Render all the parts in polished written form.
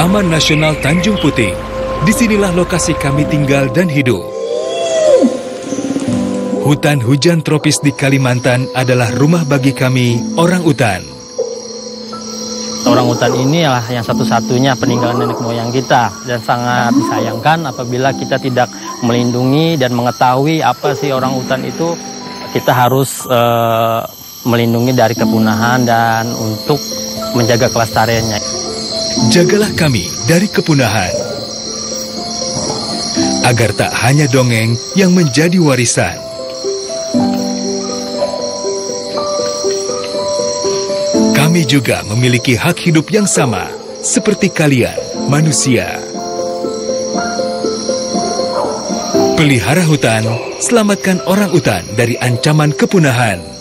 Taman Nasional Tanjung Puting. Disinilah lokasi kami tinggal dan hidup. Hutan hujan tropis di Kalimantan adalah rumah bagi kami, orang utan. Orang utan ini adalah yang satu-satunya peninggalan nenek moyang kita. Dan sangat disayangkan apabila kita tidak melindungi dan mengetahui apa sih orang utan itu. Kita harus melindungi dari kepunahan dan untuk menjaga kelestariannya. Jagalah kami dari kepunahan, agar tak hanya dongeng yang menjadi warisan. Kami juga memiliki hak hidup yang sama, seperti kalian, manusia. Pelihara hutan, selamatkan orang utan dari ancaman kepunahan.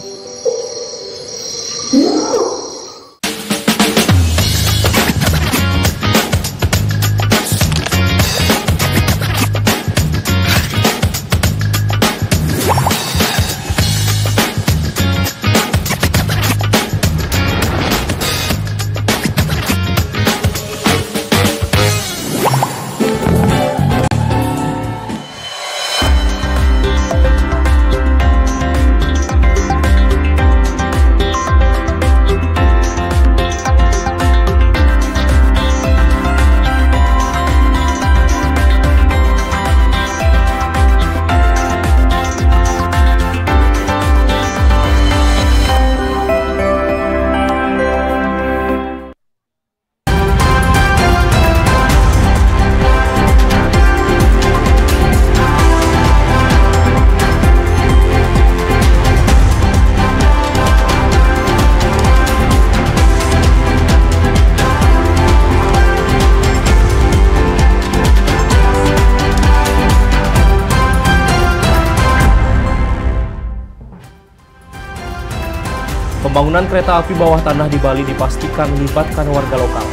Pembangunan kereta api bawah tanah di Bali dipastikan melibatkan warga lokal.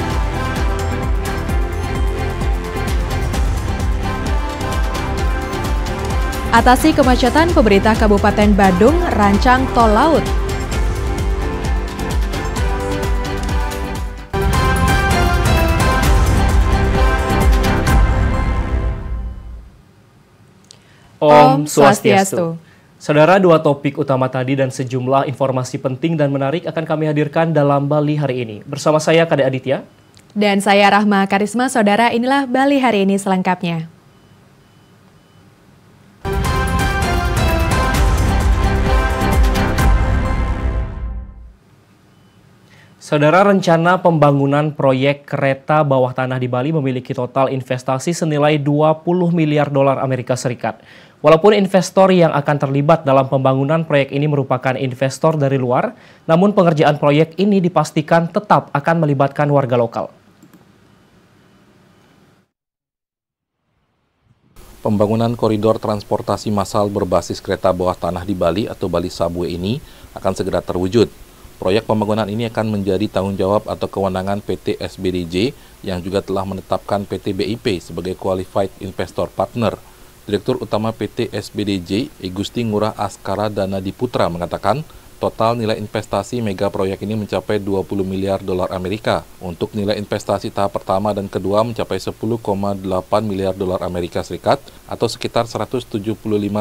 Atasi kemacetan, pemerintah Kabupaten Badung rancang tol laut. Om Swastiastu. Saudara, dua topik utama tadi dan sejumlah informasi penting dan menarik akan kami hadirkan dalam Bali hari ini. Bersama saya Kade Aditya. Dan saya Rahma Karisma. Saudara, inilah Bali hari ini selengkapnya. Saudara, rencana pembangunan proyek kereta bawah tanah di Bali memiliki total investasi senilai 20 miliar dolar Amerika Serikat. Walaupun investor yang akan terlibat dalam pembangunan proyek ini merupakan investor dari luar, namun pengerjaan proyek ini dipastikan tetap akan melibatkan warga lokal. Pembangunan koridor transportasi massal berbasis kereta bawah tanah di Bali atau Bali Subway ini akan segera terwujud. Proyek pembangunan ini akan menjadi tanggung jawab atau kewenangan PT SBDJ yang juga telah menetapkan PT BIP sebagai Qualified Investor Partner. Direktur Utama PT SBDJ, Igusti Ngurah Askara Dana Diputra mengatakan, total nilai investasi mega proyek ini mencapai 20 miliar dolar Amerika. Untuk nilai investasi tahap pertama dan kedua mencapai 10,8 miliar dolar Amerika Serikat atau sekitar 175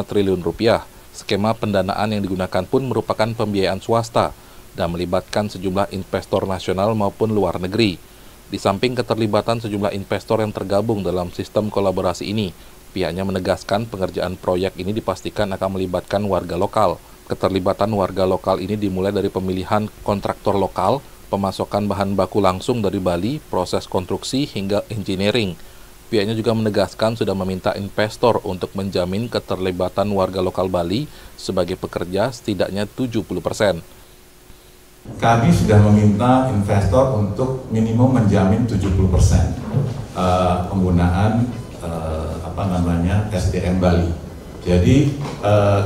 triliun rupiah. Skema pendanaan yang digunakan pun merupakan pembiayaan swasta dan melibatkan sejumlah investor nasional maupun luar negeri. Di samping keterlibatan sejumlah investor yang tergabung dalam sistem kolaborasi ini, pihaknya menegaskan pengerjaan proyek ini dipastikan akan melibatkan warga lokal. Keterlibatan warga lokal ini dimulai dari pemilihan kontraktor lokal, pemasokan bahan baku langsung dari Bali, proses konstruksi hingga engineering. Pihaknya juga menegaskan sudah meminta investor untuk menjamin keterlibatan warga lokal Bali sebagai pekerja setidaknya 70%. Kami sudah meminta investor untuk minimum menjamin 70% penggunaan SDM Bali. Jadi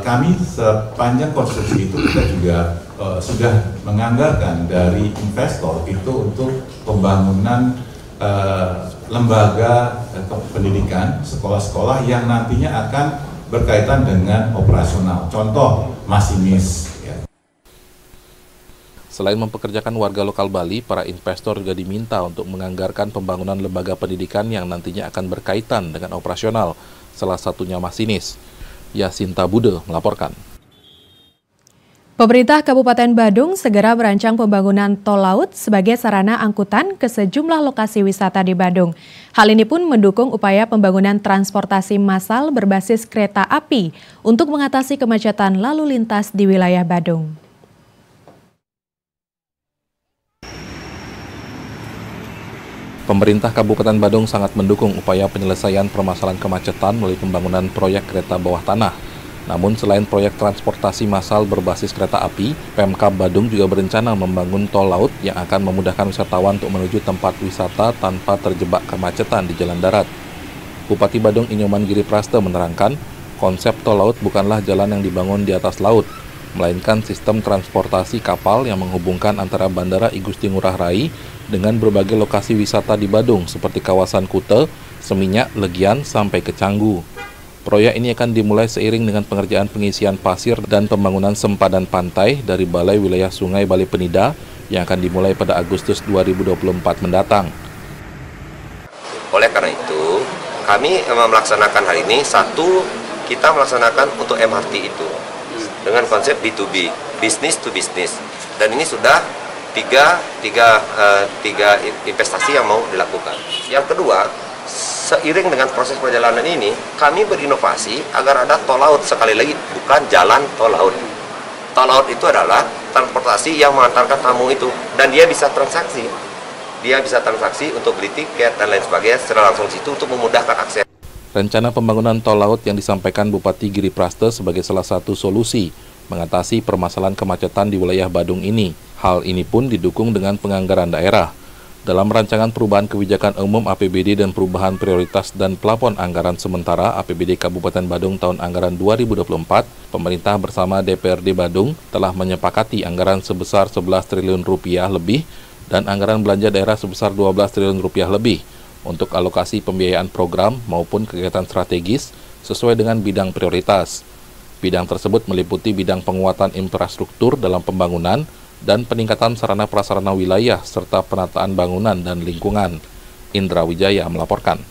kami sepanjang konstruksi itu kita juga sudah menganggarkan dari investor itu untuk pembangunan lembaga pendidikan, sekolah-sekolah yang nantinya akan berkaitan dengan operasional. Contoh masinis. Selain mempekerjakan warga lokal Bali, para investor juga diminta untuk menganggarkan pembangunan lembaga pendidikan yang nantinya akan berkaitan dengan operasional, salah satunya masinis. Yasinta Bude melaporkan. Pemerintah Kabupaten Badung segera merancang pembangunan tol laut sebagai sarana angkutan ke sejumlah lokasi wisata di Badung. Hal ini pun mendukung upaya pembangunan transportasi massal berbasis kereta api untuk mengatasi kemacetan lalu lintas di wilayah Badung. Pemerintah Kabupaten Badung sangat mendukung upaya penyelesaian permasalahan kemacetan melalui pembangunan proyek kereta bawah tanah. Namun selain proyek transportasi massal berbasis kereta api, Pemkab Badung juga berencana membangun tol laut yang akan memudahkan wisatawan untuk menuju tempat wisata tanpa terjebak kemacetan di jalan darat. Bupati Badung Inyoman Giri Praste menerangkan, konsep tol laut bukanlah jalan yang dibangun di atas laut, melainkan sistem transportasi kapal yang menghubungkan antara Bandara I Gusti Ngurah Rai dengan berbagai lokasi wisata di Badung seperti kawasan Kute, Seminyak, Legian, sampai ke Canggu. Proyek ini akan dimulai seiring dengan pengerjaan pengisian pasir dan pembangunan sempadan pantai dari Balai Wilayah Sungai Bali Penida yang akan dimulai pada Agustus 2024 mendatang. Oleh karena itu, kami melaksanakan hal ini, satu, kita melaksanakan untuk MRT itu dengan konsep B2B, business to business. Dan ini sudah tiga investasi yang mau dilakukan. Yang kedua, seiring dengan proses perjalanan ini, kami berinovasi agar ada tol laut. Sekali lagi, bukan jalan tol laut. Tol laut itu adalah transportasi yang mengantarkan tamu itu, dan dia bisa transaksi. Dia bisa transaksi untuk beli tiket dan lain sebagainya secara langsung situ untuk memudahkan akses. Rencana pembangunan tol laut yang disampaikan Bupati Giri Praste sebagai salah satu solusi mengatasi permasalahan kemacetan di wilayah Badung ini. Hal ini pun didukung dengan penganggaran daerah. Dalam rancangan perubahan kebijakan umum APBD dan perubahan prioritas dan plafon anggaran sementara APBD Kabupaten Badung tahun anggaran 2024, pemerintah bersama DPRD Badung telah menyepakati anggaran sebesar 11 triliun rupiah lebih dan anggaran belanja daerah sebesar 12 triliun rupiah lebih untuk alokasi pembiayaan program maupun kegiatan strategis sesuai dengan bidang prioritas. Bidang tersebut meliputi bidang penguatan infrastruktur dalam pembangunan dan peningkatan sarana prasarana wilayah serta penataan bangunan dan lingkungan. Indra Wijaya melaporkan.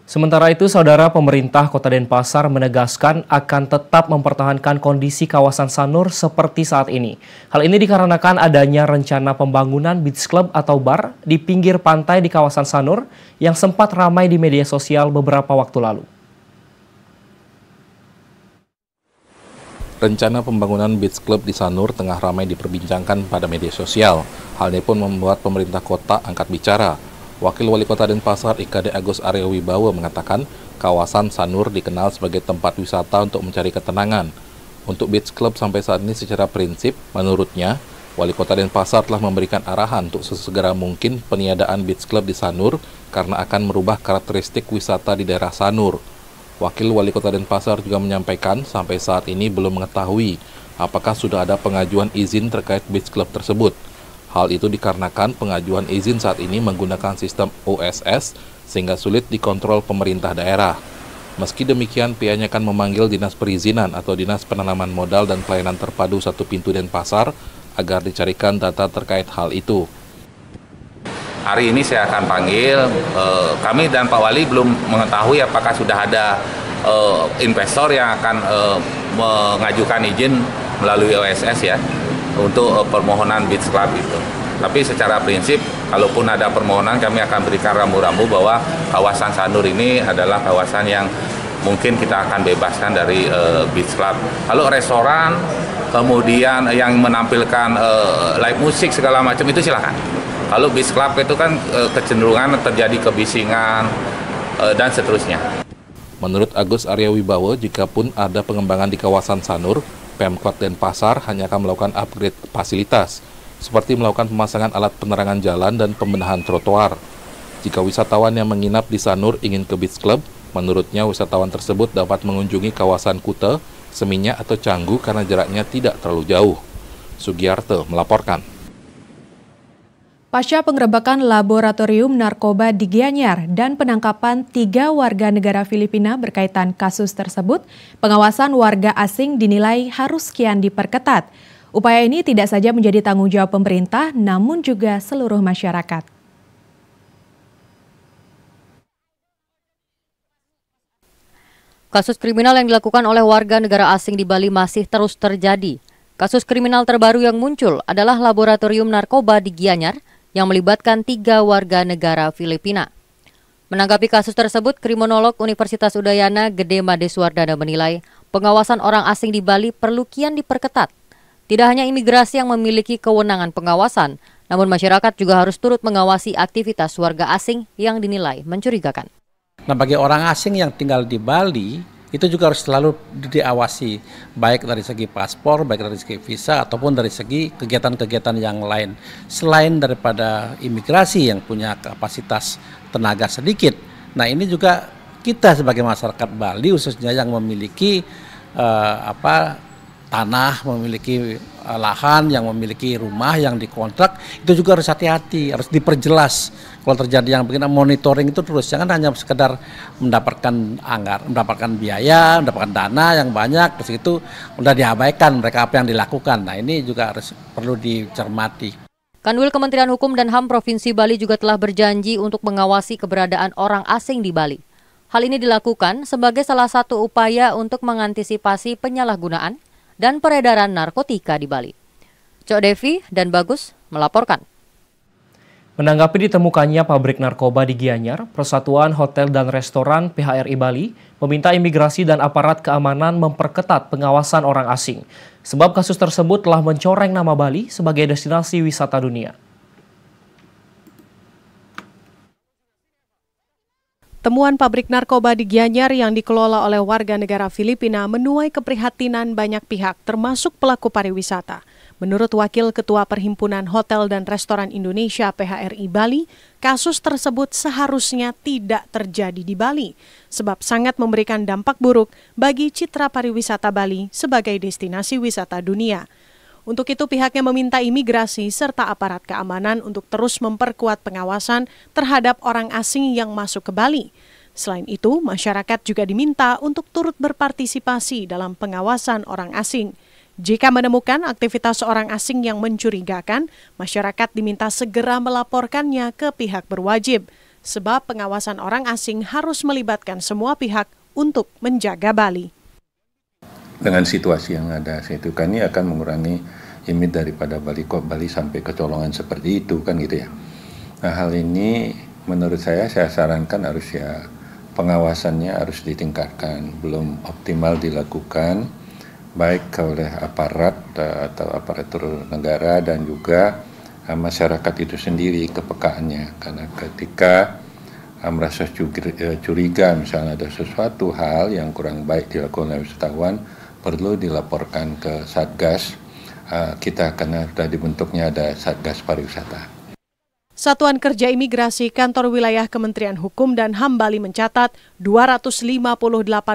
Sementara itu, Saudara, pemerintah Kota Denpasar menegaskan akan tetap mempertahankan kondisi kawasan Sanur seperti saat ini. Hal ini dikarenakan adanya rencana pembangunan beach club atau bar di pinggir pantai di kawasan Sanur yang sempat ramai di media sosial beberapa waktu lalu. Rencana pembangunan beach club di Sanur tengah ramai diperbincangkan pada media sosial. Hal ini pun membuat pemerintah kota angkat bicara. Wakil Wali Kota Denpasar IKD Agus Arya Wibawa mengatakan kawasan Sanur dikenal sebagai tempat wisata untuk mencari ketenangan. Untuk beach club sampai saat ini secara prinsip, menurutnya, Wali Kota Denpasar telah memberikan arahan untuk sesegera mungkin peniadaan beach club di Sanur karena akan merubah karakteristik wisata di daerah Sanur. Wakil Wali Kota Denpasar juga menyampaikan sampai saat ini belum mengetahui apakah sudah ada pengajuan izin terkait beach club tersebut. Hal itu dikarenakan pengajuan izin saat ini menggunakan sistem OSS sehingga sulit dikontrol pemerintah daerah. Meski demikian, pihaknya akan memanggil Dinas Perizinan atau Dinas Penanaman Modal dan Pelayanan Terpadu Satu Pintu Denpasar agar dicarikan data terkait hal itu. Hari ini saya akan panggil, kami dan Pak Wali belum mengetahui apakah sudah ada investor yang akan mengajukan izin melalui OSS ya untuk permohonan beach club itu. Tapi secara prinsip, kalaupun ada permohonan kami akan berikan rambu-rambu bahwa kawasan Sanur ini adalah kawasan yang mungkin kita akan bebaskan dari beach club. Kalau restoran, kemudian yang menampilkan live musik segala macam itu silakan. Kalau beach club itu kan kecenderungan terjadi kebisingan dan seterusnya. Menurut Agus Arya Wibawa, jika pun ada pengembangan di kawasan Sanur, Pemkot Denpasar hanya akan melakukan upgrade fasilitas, seperti melakukan pemasangan alat penerangan jalan dan pembenahan trotoar. Jika wisatawan yang menginap di Sanur ingin ke beach club, menurutnya wisatawan tersebut dapat mengunjungi kawasan Kute, Seminyak atau Canggu karena jaraknya tidak terlalu jauh. Sugiarto melaporkan. Pasca penggerebekan laboratorium narkoba di Gianyar dan penangkapan 3 warga negara Filipina berkaitan kasus tersebut, pengawasan warga asing dinilai harus kian diperketat. Upaya ini tidak saja menjadi tanggung jawab pemerintah, namun juga seluruh masyarakat. Kasus kriminal yang dilakukan oleh warga negara asing di Bali masih terus terjadi. Kasus kriminal terbaru yang muncul adalah laboratorium narkoba di Gianyar yang melibatkan 3 warga negara Filipina. Menanggapi kasus tersebut, Kriminolog Universitas Udayana Gede Madeswardana menilai pengawasan orang asing di Bali perlu kian diperketat. Tidak hanya imigrasi yang memiliki kewenangan pengawasan, namun masyarakat juga harus turut mengawasi aktivitas warga asing yang dinilai mencurigakan. Nah, bagi orang asing yang tinggal di Bali, itu juga harus selalu diawasi, baik dari segi paspor, baik dari segi visa, ataupun dari segi kegiatan-kegiatan yang lain. Selain daripada imigrasi yang punya kapasitas tenaga sedikit, nah ini juga kita sebagai masyarakat Bali khususnya yang memiliki tanah, memiliki lahan, yang memiliki rumah yang dikontrak, itu juga harus hati-hati, harus diperjelas. Kalau terjadi yang begini, monitoring itu terus, jangan hanya sekedar mendapatkan biaya, mendapatkan dana yang banyak, terus itu udah diabaikan mereka apa yang dilakukan. Nah ini juga harus perlu dicermati. Kanwil Kementerian Hukum dan HAM Provinsi Bali juga telah berjanji untuk mengawasi keberadaan orang asing di Bali. Hal ini dilakukan sebagai salah satu upaya untuk mengantisipasi penyalahgunaan dan peredaran narkotika di Bali. Cok Devi dan Bagus melaporkan. Menanggapi ditemukannya pabrik narkoba di Gianyar, Persatuan Hotel dan Restoran PHRI Bali meminta imigrasi dan aparat keamanan memperketat pengawasan orang asing, sebab kasus tersebut telah mencoreng nama Bali sebagai destinasi wisata dunia. Temuan pabrik narkoba di Gianyar yang dikelola oleh warga negara Filipina menuai keprihatinan banyak pihak, termasuk pelaku pariwisata. Menurut Wakil Ketua Perhimpunan Hotel dan Restoran Indonesia PHRI Bali, kasus tersebut seharusnya tidak terjadi di Bali, sebab sangat memberikan dampak buruk bagi citra pariwisata Bali sebagai destinasi wisata dunia. Untuk itu pihaknya meminta imigrasi serta aparat keamanan untuk terus memperkuat pengawasan terhadap orang asing yang masuk ke Bali. Selain itu, masyarakat juga diminta untuk turut berpartisipasi dalam pengawasan orang asing. Jika menemukan aktivitas orang asing yang mencurigakan, masyarakat diminta segera melaporkannya ke pihak berwajib, sebab pengawasan orang asing harus melibatkan semua pihak untuk menjaga Bali. Dengan situasi yang ada, ini akan mengurangi image daripada Bali, kok Bali sampai kecolongan seperti itu kan gitu ya. Nah hal ini menurut saya sarankan harus pengawasannya harus ditingkatkan, belum optimal dilakukan baik oleh aparat atau aparatur negara dan juga masyarakat itu sendiri kepekaannya, karena ketika merasa curiga misalnya ada sesuatu hal yang kurang baik dilakukan oleh wisatawan, perlu dilaporkan ke Satgas kita karena sudah dibentuknya ada Satgas Pariwisata. Satuan Kerja Imigrasi Kantor Wilayah Kementerian Hukum dan HAM Bali mencatat 258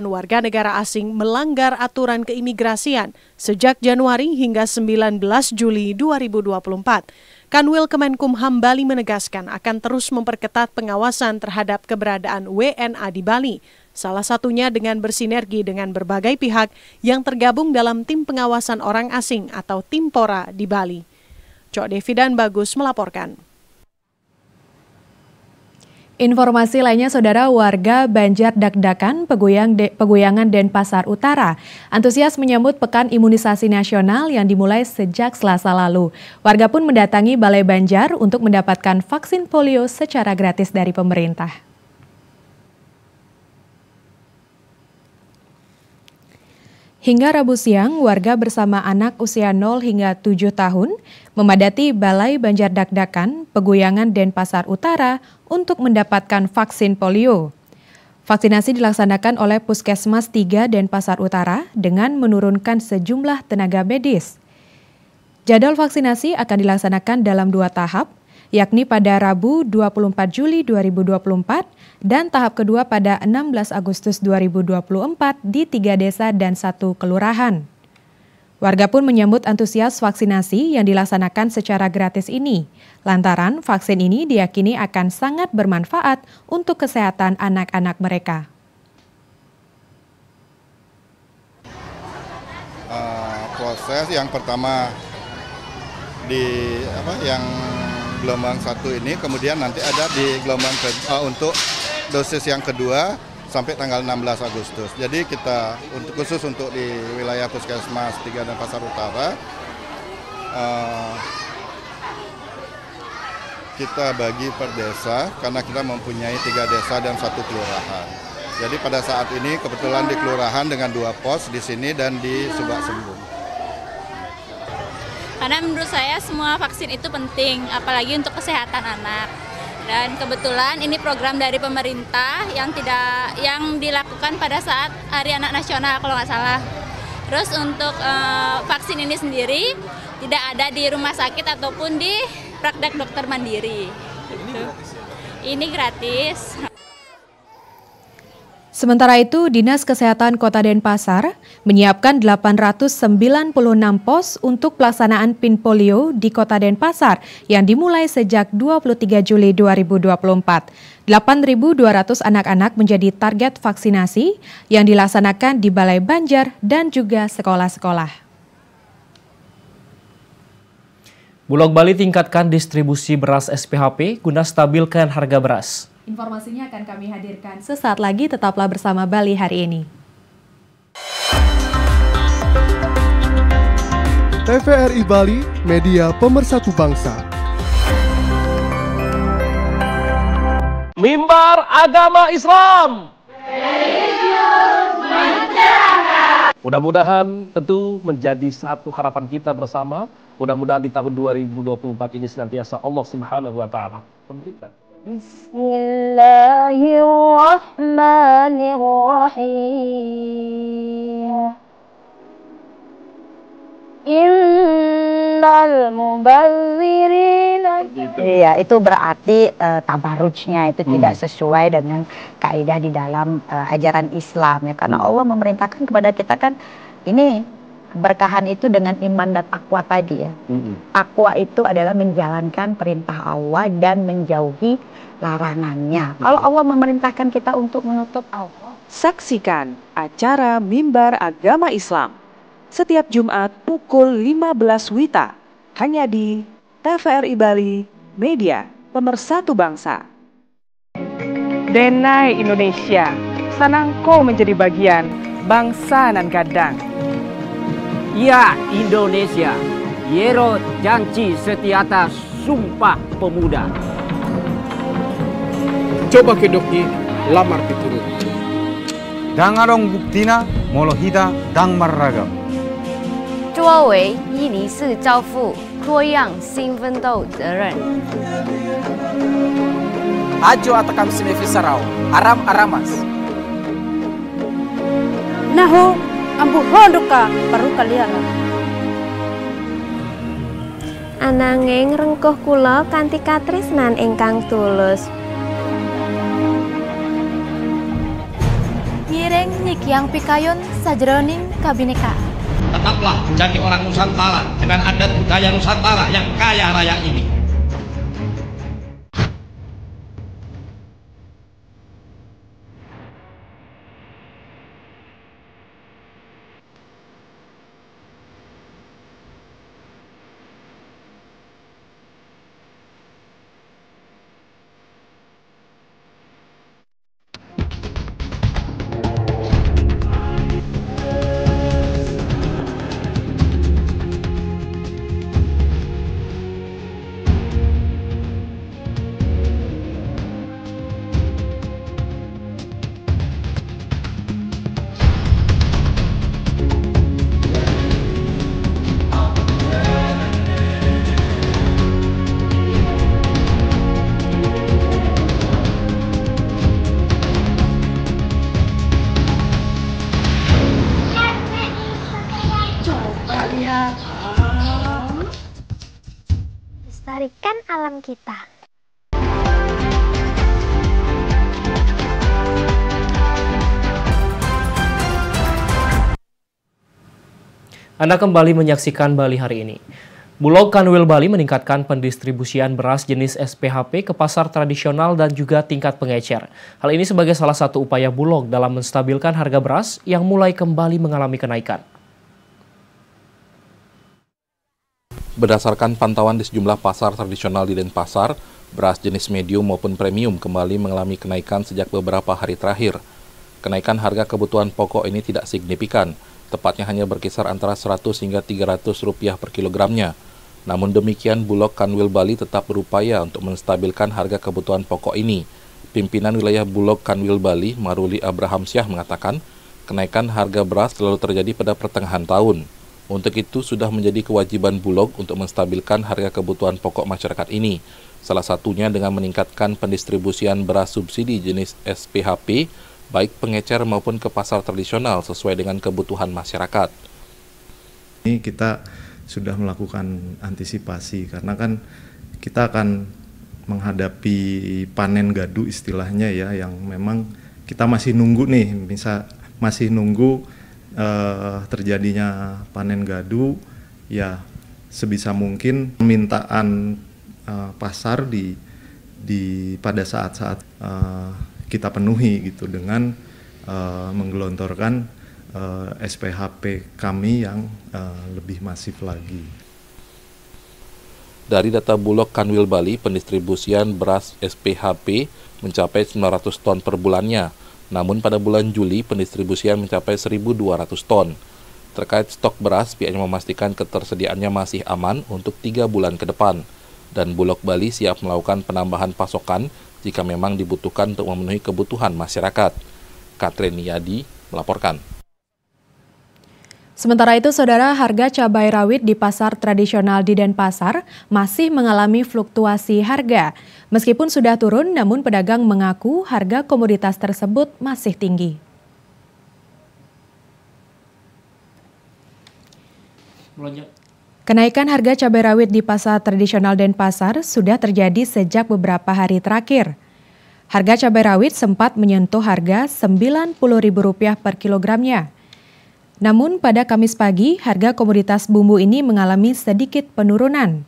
warga negara asing melanggar aturan keimigrasian sejak Januari hingga 19 Juli 2024. Kanwil Kemenkumham Bali menegaskan akan terus memperketat pengawasan terhadap keberadaan WNA di Bali, salah satunya dengan bersinergi dengan berbagai pihak yang tergabung dalam Tim Pengawasan Orang Asing atau Timpora di Bali. Cok Devi dan Bagus melaporkan. Informasi lainnya, saudara, warga Banjar Dakdakan, Peguyangan Denpasar Utara, antusias menyambut Pekan Imunisasi Nasional yang dimulai sejak Selasa lalu. Warga pun mendatangi Balai Banjar untuk mendapatkan vaksin polio secara gratis dari pemerintah. Hingga Rabu siang, warga bersama anak usia 0 hingga 7 tahun memadati Balai Banjar Dakdakan, Peguyangan Denpasar Utara untuk mendapatkan vaksin polio. Vaksinasi dilaksanakan oleh Puskesmas 3 Denpasar Utara dengan menurunkan sejumlah tenaga medis. Jadwal vaksinasi akan dilaksanakan dalam 2 tahap, yakni pada Rabu 24 Juli 2024 dan tahap kedua pada 16 Agustus 2024 di 3 desa dan 1 kelurahan. Warga pun menyambut antusias vaksinasi yang dilaksanakan secara gratis ini. Lantaran vaksin ini diyakini akan sangat bermanfaat untuk kesehatan anak-anak mereka. Proses yang pertama yang gelombang 1 ini, kemudian nanti ada di gelombang untuk dosis yang kedua sampai tanggal 16 Agustus. Jadi kita khusus untuk di wilayah Puskesmas 3 dan Pasar Utara, kita bagi per desa karena kita mempunyai 3 desa dan 1 kelurahan. Jadi pada saat ini kebetulan di kelurahan dengan 2 pos di sini dan di Subak Sembung. Karena menurut saya semua vaksin itu penting, apalagi untuk kesehatan anak. Dan kebetulan ini program dari pemerintah yang dilakukan pada saat Hari Anak Nasional kalau nggak salah. Terus untuk vaksin ini sendiri tidak ada di rumah sakit ataupun di praktek dokter mandiri. Ini gratis. Sementara itu, Dinas Kesehatan Kota Denpasar menyiapkan 896 pos untuk pelaksanaan PIN polio di Kota Denpasar yang dimulai sejak 23 Juli 2024. 8.200 anak-anak menjadi target vaksinasi yang dilaksanakan di Balai Banjar dan juga sekolah-sekolah. Bulog Bali tingkatkan distribusi beras SPHP guna stabilkan harga beras. Informasinya akan kami hadirkan sesaat lagi, tetaplah bersama Bali hari ini. TVRI Bali, media pemersatu bangsa. Mimbar Agama Islam. Mudah-mudahan tentu menjadi satu harapan kita bersama. Mudah-mudahan di tahun 2024 ini senantiasa Allah Subhanahu wa taala memberikan. Bismillahirrahmanirrahim. Innal mubazzirina. Iya, itu berarti tabarrujnya itu tidak sesuai dengan kaidah di dalam ajaran Islam ya, karena Allah memerintahkan kepada kita kan ini berkahan itu dengan iman dan takwa tadi ya. Takwa itu adalah menjalankan perintah Allah dan menjauhi larangannya. Kalau Allah memerintahkan kita untuk menutup Allah. Saksikan acara Mimbar Agama Islam setiap Jumat pukul 15 WITA hanya di TVRI Bali, media pemersatu bangsa. Denai Indonesia, sanangko menjadi bagian bangsa nan gadang. Ya Indonesia, yero janji setiata sumpah pemuda. Coba kedoknya lamar piturut. Dangarong buktina molohida dang marragam. 作为伊犁市交付多样新奋斗责任。 Ajo atakam semefisarau, aram aramas. Naho, ambu hondoka baru kalian. Ananging rengkuh kula kanthi katresnan ingkang tulus. Ngiring nikyang pikayon sajroning kabineka. Tetaplah menjadi orang Nusantara dengan adat budaya Nusantara yang kaya raya ini. Lestarikan alam kita. Anda kembali menyaksikan Bali hari ini. Bulog Kanwil Bali meningkatkan pendistribusian beras jenis SPHP ke pasar tradisional dan juga tingkat pengecer. Hal ini sebagai salah satu upaya Bulog dalam menstabilkan harga beras yang mulai kembali mengalami kenaikan. Berdasarkan pantauan di sejumlah pasar tradisional di Denpasar, beras jenis medium maupun premium kembali mengalami kenaikan sejak beberapa hari terakhir. Kenaikan harga kebutuhan pokok ini tidak signifikan, tepatnya hanya berkisar antara 100 hingga 300 rupiah per kilogramnya. Namun demikian, Bulog Kanwil Bali tetap berupaya untuk menstabilkan harga kebutuhan pokok ini. Pimpinan wilayah Bulog Kanwil Bali, Maruli Abraham Syah, mengatakan kenaikan harga beras selalu terjadi pada pertengahan tahun. Untuk itu, sudah menjadi kewajiban Bulog untuk menstabilkan harga kebutuhan pokok masyarakat ini. Salah satunya dengan meningkatkan pendistribusian beras subsidi jenis SPHP, baik pengecer maupun ke pasar tradisional sesuai dengan kebutuhan masyarakat. Ini kita sudah melakukan antisipasi karena kan kita akan menghadapi panen gadu istilahnya ya, yang memang kita masih nunggu nih, masih nunggu terjadinya panen gadu ya, sebisa mungkin permintaan pasar pada saat-saat kita penuhi gitu dengan menggelontorkan SPHP kami yang lebih masif lagi. Dari data Bulog Kanwil Bali, pendistribusian beras SPHP mencapai 900 ton per bulannya. Namun pada bulan Juli, pendistribusian mencapai 1.200 ton. Terkait stok beras, pihaknya memastikan ketersediaannya masih aman untuk 3 bulan ke depan. Dan Bulog Bali siap melakukan penambahan pasokan jika memang dibutuhkan untuk memenuhi kebutuhan masyarakat. Katrin Niyadi melaporkan. Sementara itu, Saudara, harga cabai rawit di pasar tradisional di Denpasar masih mengalami fluktuasi harga. Meskipun sudah turun, namun pedagang mengaku harga komoditas tersebut masih tinggi. Kenaikan harga cabai rawit di pasar tradisional Denpasar sudah terjadi sejak beberapa hari terakhir. Harga cabai rawit sempat menyentuh harga Rp90.000 per kilogramnya. Namun pada Kamis pagi, harga komoditas bumbu ini mengalami sedikit penurunan.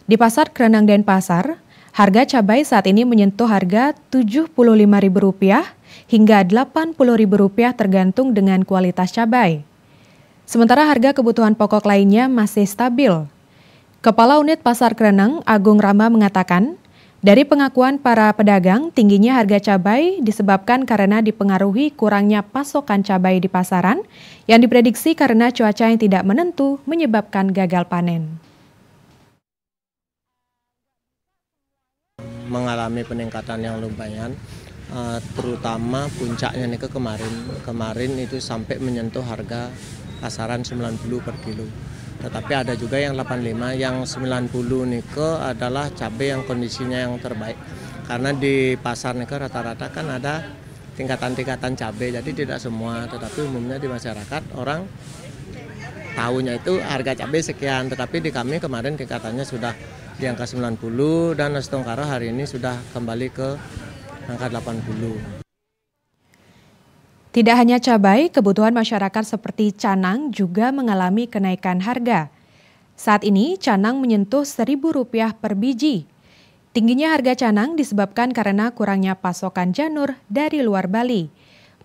Di pasar Kreneng Denpasar, harga cabai saat ini menyentuh harga Rp75.000 hingga Rp80.000 tergantung dengan kualitas cabai. Sementara harga kebutuhan pokok lainnya masih stabil. Kepala Unit Pasar Kreneng, Agung Rama, mengatakan, dari pengakuan para pedagang, tingginya harga cabai disebabkan karena dipengaruhi kurangnya pasokan cabai di pasaran yang diprediksi karena cuaca yang tidak menentu menyebabkan gagal panen. Mengalami peningkatan yang lumayan, terutama puncaknya nih kemarin itu sampai menyentuh harga pasaran 90 per kilo. Tetapi ada juga yang 85, yang 90 nike adalah cabai yang kondisinya yang terbaik. Karena di pasar nike rata-rata kan ada tingkatan-tingkatan cabai, jadi tidak semua. Tetapi umumnya di masyarakat orang tahunya itu harga cabai sekian. Tetapi di kami kemarin tingkatannya sudah di angka 90 dan Setongkaro hari ini sudah kembali ke angka 80. Tidak hanya cabai, kebutuhan masyarakat seperti canang juga mengalami kenaikan harga. Saat ini canang menyentuh Rp1.000 per biji. Tingginya harga canang disebabkan karena kurangnya pasokan janur dari luar Bali.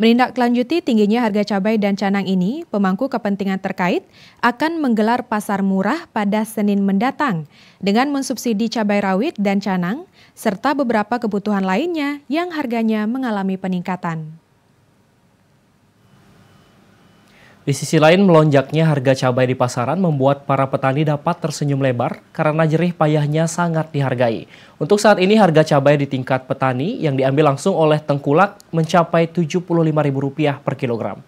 Menindaklanjuti tingginya harga cabai dan canang ini, pemangku kepentingan terkait akan menggelar pasar murah pada Senin mendatang dengan mensubsidi cabai rawit dan canang serta beberapa kebutuhan lainnya yang harganya mengalami peningkatan. Di sisi lain, melonjaknya harga cabai di pasaran membuat para petani dapat tersenyum lebar karena jerih payahnya sangat dihargai. Untuk saat ini, harga cabai di tingkat petani yang diambil langsung oleh tengkulak mencapai Rp75.000 per kilogram.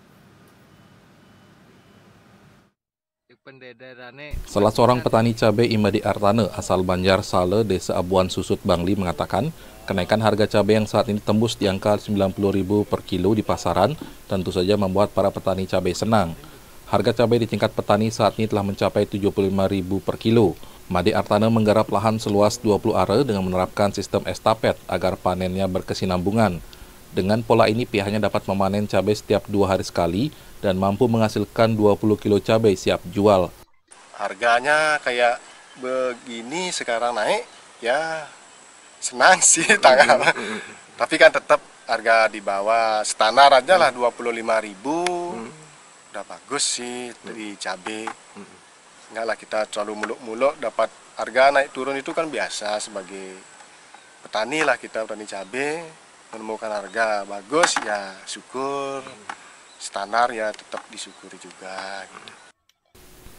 Salah seorang petani cabai Imadi Artane asal Banjar Sale, Desa Abuan Susut, Bangli mengatakan kenaikan harga cabai yang saat ini tembus di angka Rp90.000 per kilo di pasaran tentu saja membuat para petani cabai senang. Harga cabai di tingkat petani saat ini telah mencapai Rp75.000 per kilo. Madi Artane menggarap lahan seluas 20 are dengan menerapkan sistem estafet agar panennya berkesinambungan. Dengan pola ini pihaknya dapat memanen cabai setiap 2 hari sekali dan mampu menghasilkan 20 kilo cabai siap jual. Harganya kayak begini sekarang naik, ya senang sih tangan. Tapi kan tetap harga di bawah standar aja lah 25.000. Udah bagus sih dari cabai. Enggak lah kita terlalu muluk-muluk dapat harga naik turun itu kan biasa sebagai petani lah kita petani cabai menemukan harga bagus ya syukur, standar ya tetap disyukuri juga gitu.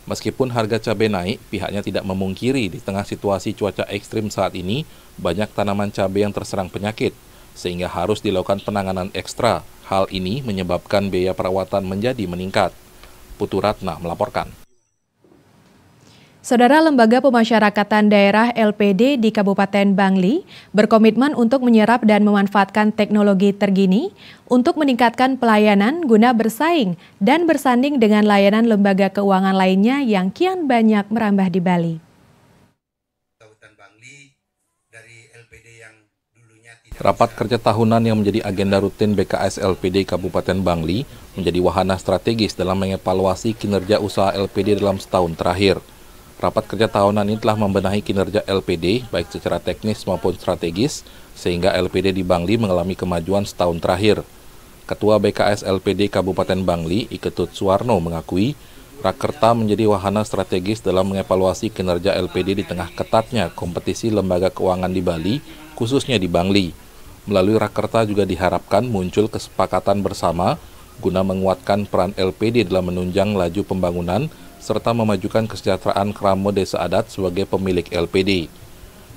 Meskipun harga cabai naik, pihaknya tidak memungkiri di tengah situasi cuaca ekstrim saat ini, banyak tanaman cabai yang terserang penyakit, sehingga harus dilakukan penanganan ekstra. Hal ini menyebabkan biaya perawatan menjadi meningkat. Putu Ratna melaporkan. Saudara, Lembaga Pemasyarakatan Daerah LPD di Kabupaten Bangli berkomitmen untuk menyerap dan memanfaatkan teknologi terkini untuk meningkatkan pelayanan guna bersaing dan bersanding dengan layanan lembaga keuangan lainnya yang kian banyak merambah di Bali. Rapat kerja tahunan yang menjadi agenda rutin BKS LPD Kabupaten Bangli menjadi wahana strategis dalam mengevaluasi kinerja usaha LPD dalam setahun terakhir. Rapat kerja tahunan ini telah membenahi kinerja LPD baik secara teknis maupun strategis, sehingga LPD di Bangli mengalami kemajuan setahun terakhir. Ketua BKS LPD Kabupaten Bangli, Iketut Suwarno, mengakui Rakerta menjadi wahana strategis dalam mengevaluasi kinerja LPD di tengah ketatnya kompetisi lembaga keuangan di Bali, khususnya di Bangli. Melalui Rakerta juga diharapkan muncul kesepakatan bersama guna menguatkan peran LPD dalam menunjang laju pembangunan serta memajukan kesejahteraan Kramo Desa Adat sebagai pemilik LPD.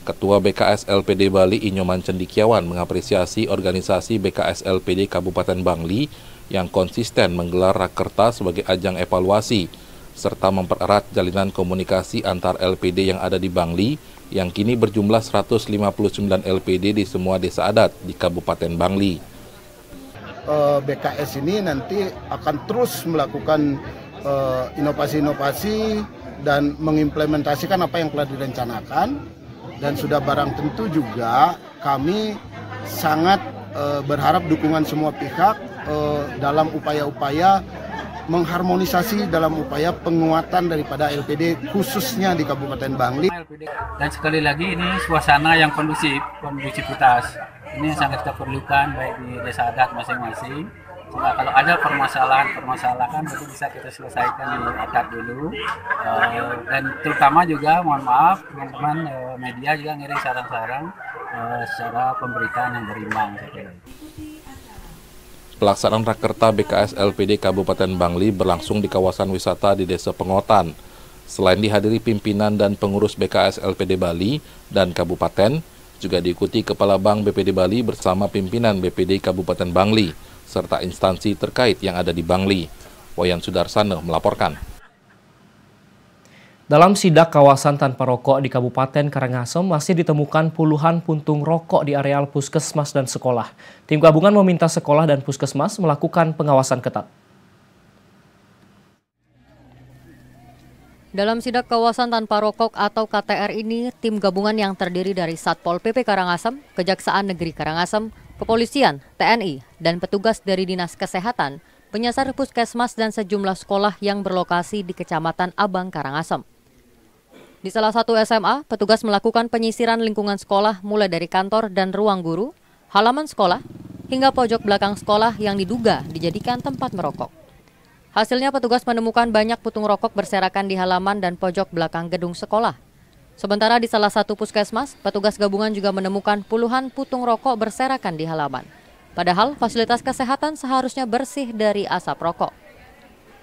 Ketua BKS LPD Bali Inyoman Cendikiawan mengapresiasi organisasi BKS LPD Kabupaten Bangli yang konsisten menggelar Rakerta sebagai ajang evaluasi, serta mempererat jalinan komunikasi antar LPD yang ada di Bangli, yang kini berjumlah 159 LPD di semua desa adat di Kabupaten Bangli. BKS ini nanti akan terus melakukan inovasi-inovasi dan mengimplementasikan apa yang telah direncanakan, dan sudah barang tentu juga kami sangat berharap dukungan semua pihak dalam upaya-upaya mengharmonisasi dalam upaya penguatan daripada LPD khususnya di Kabupaten Bangli. Dan sekali lagi ini suasana yang kondusivitas ini sangat kita perlukan baik di desa adat masing-masing. Sehingga kalau ada permasalahan itu bisa kita selesaikan di adat dulu, dan terutama juga mohon maaf teman-teman media juga ngirim saran-saran secara pemberitaan yang berimbang. Pelaksanaan Rakerta BKS LPD Kabupaten Bangli berlangsung di kawasan wisata di Desa Pengotan. Selain dihadiri pimpinan dan pengurus BKS LPD Bali dan Kabupaten, juga diikuti Kepala Bank BPD Bali bersama pimpinan BPD Kabupaten Bangli, serta instansi terkait yang ada di Bangli. Wayan Sudarsana melaporkan. Dalam sidak kawasan tanpa rokok di Kabupaten Karangasem masih ditemukan puluhan puntung rokok di areal puskesmas dan sekolah. Tim gabungan meminta sekolah dan puskesmas melakukan pengawasan ketat. Dalam sidak kawasan tanpa rokok atau KTR ini, tim gabungan yang terdiri dari Satpol PP Karangasem, Kejaksaan Negeri Karangasem, Kepolisian, TNI, dan petugas dari Dinas Kesehatan menyasar puskesmas dan sejumlah sekolah yang berlokasi di Kecamatan Abang, Karangasem. Di salah satu SMA, petugas melakukan penyisiran lingkungan sekolah mulai dari kantor dan ruang guru, halaman sekolah, hingga pojok belakang sekolah yang diduga dijadikan tempat merokok. Hasilnya petugas menemukan banyak putung rokok berserakan di halaman dan pojok belakang gedung sekolah. Sementara di salah satu puskesmas, petugas gabungan juga menemukan puluhan putung rokok berserakan di halaman. Padahal fasilitas kesehatan seharusnya bersih dari asap rokok.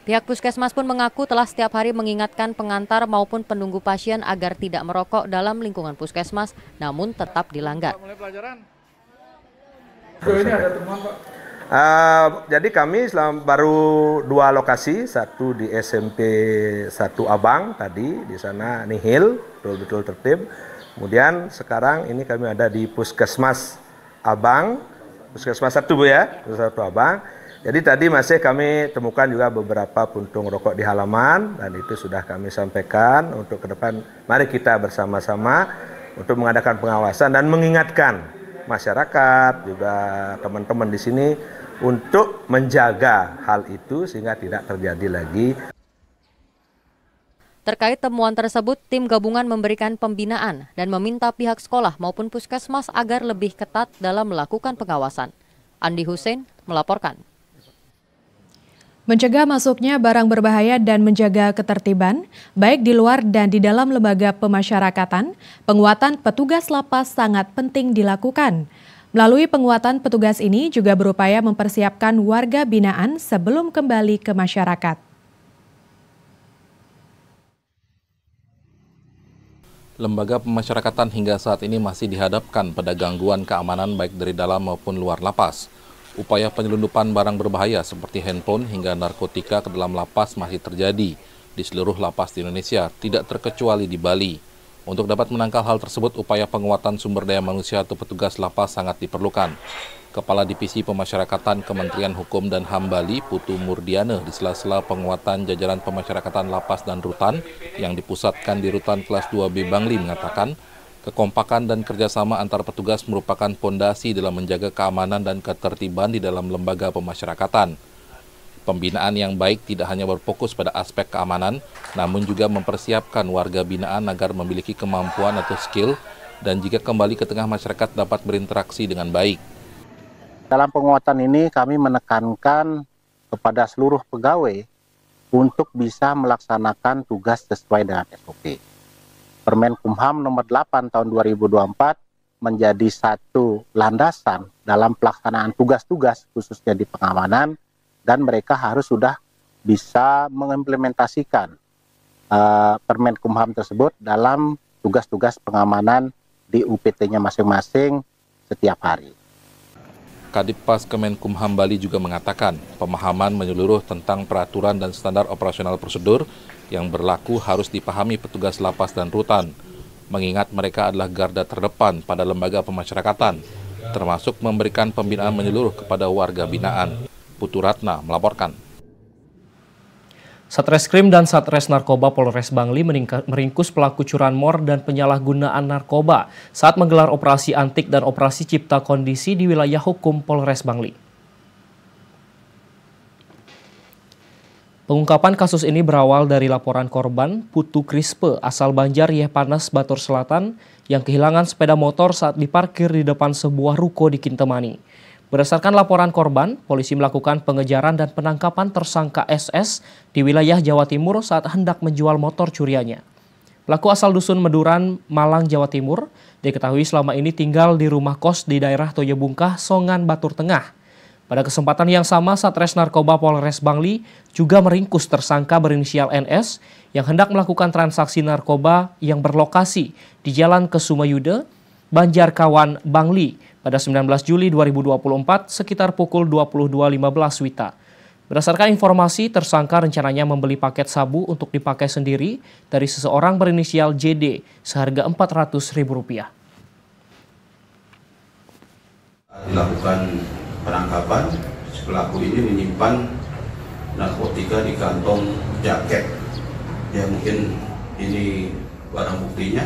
Pihak puskesmas pun mengaku telah setiap hari mengingatkan pengantar maupun penunggu pasien agar tidak merokok dalam lingkungan puskesmas, namun tetap dilanggar. Ini ada temuan, Pak. Jadi kami baru 2 lokasi, satu di SMP 1 Abang tadi, di sana nihil, betul-betul tertib. Kemudian sekarang ini kami ada di Puskesmas Abang, Puskesmas 1 Bu ya, Puskesmas 1 Abang. Jadi tadi masih kami temukan juga beberapa puntung rokok di halaman, dan itu sudah kami sampaikan untuk ke depan. Mari kita bersama-sama untuk mengadakan pengawasan dan mengingatkan masyarakat, juga teman-teman di sini untuk menjaga hal itu sehingga tidak terjadi lagi. Terkait temuan tersebut, tim gabungan memberikan pembinaan dan meminta pihak sekolah maupun puskesmas agar lebih ketat dalam melakukan pengawasan. Andi Hussein melaporkan. Mencegah masuknya barang berbahaya dan menjaga ketertiban, baik di luar dan di dalam lembaga pemasyarakatan, penguatan petugas lapas sangat penting dilakukan. Melalui penguatan petugas ini juga berupaya mempersiapkan warga binaan sebelum kembali ke masyarakat. Lembaga pemasyarakatan hingga saat ini masih dihadapkan pada gangguan keamanan baik dari dalam maupun luar lapas. Upaya penyelundupan barang berbahaya seperti handphone hingga narkotika ke dalam lapas masih terjadi di seluruh lapas di Indonesia, tidak terkecuali di Bali. Untuk dapat menangkal hal tersebut, upaya penguatan sumber daya manusia atau petugas lapas sangat diperlukan. Kepala Divisi Pemasyarakatan Kementerian Hukum dan HAM Bali, Putu Murdiana, di sela-sela penguatan jajaran pemasyarakatan lapas dan rutan yang dipusatkan di Rutan Kelas 2B Bangli mengatakan, kekompakan dan kerjasama antar petugas merupakan fondasi dalam menjaga keamanan dan ketertiban di dalam lembaga pemasyarakatan. Pembinaan yang baik tidak hanya berfokus pada aspek keamanan, namun juga mempersiapkan warga binaan agar memiliki kemampuan atau skill dan jika kembali ke tengah masyarakat dapat berinteraksi dengan baik. Dalam penguatan ini kami menekankan kepada seluruh pegawai untuk bisa melaksanakan tugas sesuai dengan SOP. Permen Kumham nomor 8 tahun 2024 menjadi satu landasan dalam pelaksanaan tugas-tugas khususnya di pengamanan dan mereka harus sudah bisa mengimplementasikan Permen Kumham tersebut dalam tugas-tugas pengamanan di UPT-nya masing-masing setiap hari. Kadippas Kemenkumham Bali juga mengatakan pemahaman menyeluruh tentang peraturan dan standar operasional prosedur yang berlaku harus dipahami petugas lapas dan rutan, mengingat mereka adalah garda terdepan pada lembaga pemasyarakatan, termasuk memberikan pembinaan menyeluruh kepada warga binaan. Putu Ratna melaporkan. Satreskrim dan Satres Narkoba Polres Bangli meringkus pelaku curanmor dan penyalahgunaan narkoba saat menggelar operasi antik dan operasi cipta kondisi di wilayah hukum Polres Bangli. Pengungkapan kasus ini berawal dari laporan korban Putu Krispe asal Banjar Yehpanas Batur Selatan yang kehilangan sepeda motor saat diparkir di depan sebuah ruko di Kintemani. Berdasarkan laporan korban, polisi melakukan pengejaran dan penangkapan tersangka SS di wilayah Jawa Timur saat hendak menjual motor curiannya. Pelaku asal Dusun Meduran, Malang, Jawa Timur, diketahui selama ini tinggal di rumah kos di daerah Toyobungkah, Songan, Batur Tengah. Pada kesempatan yang sama, Satres Narkoba Polres Bangli juga meringkus tersangka berinisial NS yang hendak melakukan transaksi narkoba yang berlokasi di Jalan Kesumayude, Banjarkawan, Bangli pada 19 Juli 2024 sekitar pukul 22.15 WITA. Berdasarkan informasi, tersangka rencananya membeli paket sabu untuk dipakai sendiri dari seseorang berinisial JD seharga Rp400.000. Dilakukan penangkapan, pelaku ini menyimpan narkotika di kantong jaket. Ya mungkin ini barang buktinya.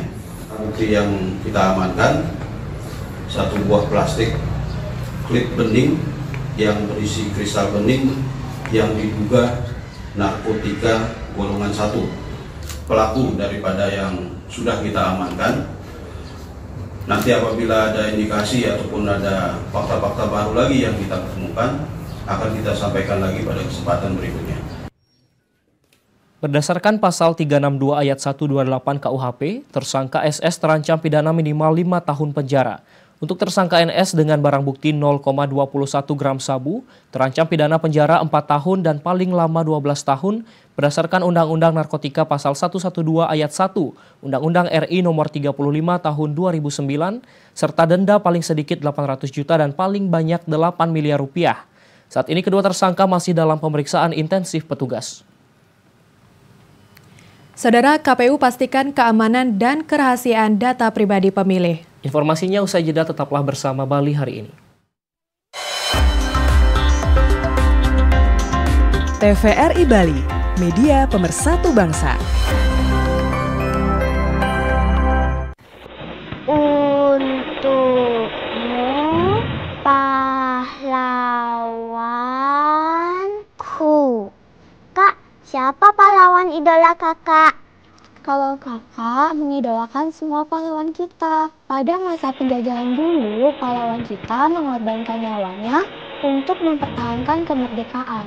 Bukti yang kita amankan, satu buah plastik klip bening yang berisi kristal bening yang diduga narkotika golongan 1. Pelaku daripada yang sudah kita amankan, nanti apabila ada indikasi ataupun ada fakta-fakta baru lagi yang kita temukan, akan kita sampaikan lagi pada kesempatan berikutnya. Berdasarkan pasal 362 ayat 128 KUHP, tersangka SS terancam pidana minimal 5 tahun penjara. Untuk tersangka NS dengan barang bukti 0,21 gram sabu, terancam pidana penjara 4 tahun dan paling lama 12 tahun berdasarkan Undang-Undang Narkotika pasal 112 ayat 1, Undang-Undang RI nomor 35 tahun 2009, serta denda paling sedikit 800 juta dan paling banyak 8 miliar rupiah. Saat ini kedua tersangka masih dalam pemeriksaan intensif petugas. Saudara, KPU pastikan keamanan dan kerahasiaan data pribadi pemilih. Informasinya usai jeda, tetaplah bersama Bali hari ini. TVRI Bali, media pemersatu bangsa. Untukmu pahlawan. Siapa pahlawan idola kakak? Kalau kakak mengidolakan semua pahlawan kita. Pada masa penjajahan dulu, pahlawan kita mengorbankan nyawanya untuk mempertahankan kemerdekaan.